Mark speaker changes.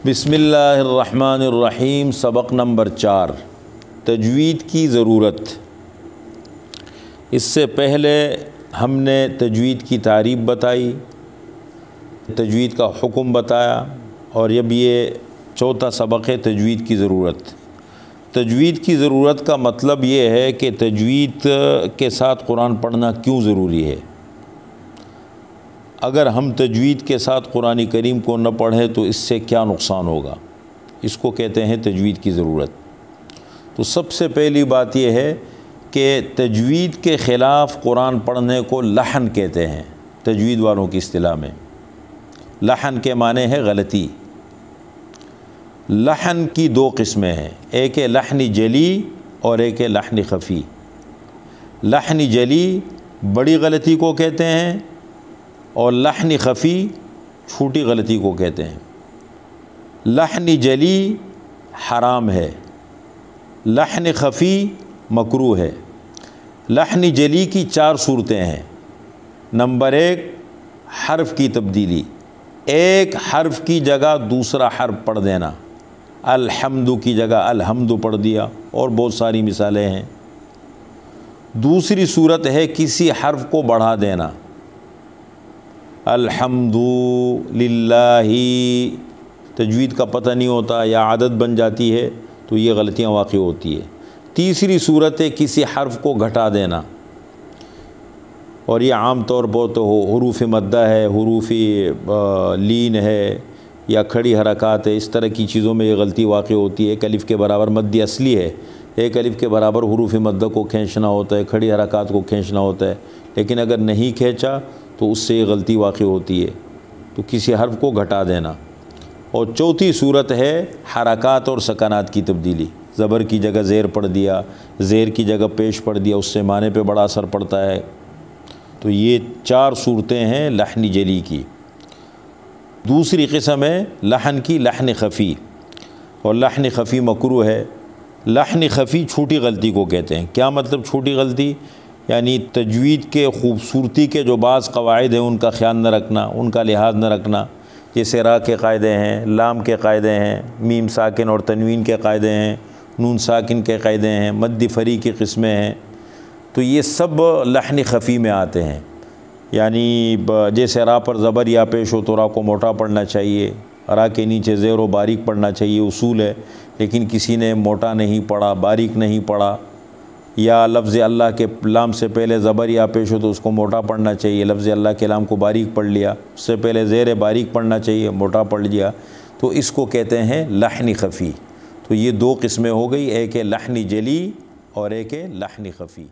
Speaker 1: بسم اللہ الرحمن الرحیم۔ سبق نمبر 4، تجوید کی ضرورت۔ اس سے پہلے ہم نے تجوید کی تعریف بتائی، تجوید کا حکم بتایا، اور اب یہ چوتھا سبق ہے تجوید کی ضرورت۔ تجوید کی ضرورت کا مطلب یہ ہے کہ تجوید کے ساتھ قرآن پڑھنا کیوں ضروری ہے۔ اگر ہم تجوید کے ساتھ قرآن کریم کو نہ پڑھیں تو اس سے کیا نقصان ہوگا، اس کو کہتے ہیں تجوید کی ضرورت۔ تو سب سے پہلی بات یہ ہے کہ تجوید کے خلاف قرآن پڑھنے کو لحن کہتے ہیں تجوید والوں کی اصطلاح میں۔ لحن کے معنی ہے غلطی۔ لحن کی دو قسمیں ہیں، ایک ہے لحن جلی اور ایک ہے لحن خفی۔ لحن جلی بڑی غلطی کو کہتے ہیں اور لحن خفی چھوٹی غلطی کو کہتے ہیں۔ لحن جلی حرام ہے، لحن خفی مکروہ ہے۔ لحن جلی کی 4 صورتیں ہیں۔ نمبر 1، حرف کی تبدیلی، ایک حرف کی جگہ دوسرا حرف پڑھ دینا، الحمد کی جگہ الحمد پڑھ دیا، اور بہت ساری مثالیں ہیں۔ دوسری صورت ہے کسی حرف کو بڑھا دینا، الحمد للہ، تجوید کا پتہ نہیں ہوتا یا عادت بن جاتی ہے تو یہ غلطیاں واقع ہوتی ہے۔ تیسری صورت ہے کسی حرف کو گھٹا دینا، اور یہ عام طور پر تو حروف مدہ ہے، حروف لین ہے یا کھڑی حرکات ہے، اس طرح کی چیزوں میں یہ غلطی واقع ہوتی ہے۔ ایک الف کے برابر مد اصلی ہے، ایک الف کے برابر حروف مدہ کو کھینچنا ہوتا ہے، کھڑی حرکات کو کھینچنا ہوتا ہے، لیکن اگر نہیں کھینچا تو اس سے یہ غلطی واقع ہوتی ہے، تو کسی حرف کو گھٹا دینا۔ اور چوتھی صورت ہے حرکات اور سکنات کی تبدیلی، زبر کی جگہ زیر پڑھ دیا، زیر کی جگہ پیش پڑھ دیا، اس سے معنی پہ بڑا اثر پڑتا ہے۔ تو یہ 4 صورتیں ہیں لحن جلی کی۔ دوسری قسم ہے لحن کی لحن خفی، اور لحن خفی مکروہ ہے۔ لحن خفی چھوٹی غلطی کو کہتے ہیں۔ کیا مطلب چھوٹی غلطی؟ یعنی تجوید کے خوبصورتی کے جو بعض قواعد ہیں ان کا خیال نہ رکھنا، ان کا لحاظ نہ رکھنا، جیسے را کے قاعدے ہیں، لام کے قاعدے ہیں، میم ساکن اور تنوین کے قاعدے ہیں، نون ساکن کے قاعدے ہیں، مد فری کی قسمیں ہیں، تو یہ سب لحن خفی میں آتے ہیں۔ یعنی جیسے را پر زبر یا پیش ہو تو را کو موٹا پڑھنا چاہیے، را کے نیچے زیر و باریک پڑھنا چاہیے، اصول ہے، لیکن کسی نے موٹا نہیں پڑھا، باریک نہیں پڑھا۔ یا لفظ اللہ کے لام سے پہلے زبر یا پیش ہو تو اس کو موٹا پڑھنا چاہیے، لفظ اللہ کے لام کو باریک پڑھ لیا، اس سے پہلے زیر باریک پڑھنا چاہیے، موٹا پڑھ لیا، تو اس کو کہتے ہیں لحن خفی۔ تو یہ 2 قسمیں ہو گئی، ایک ہے لحن جلی اور ایک ہے لحن خفی۔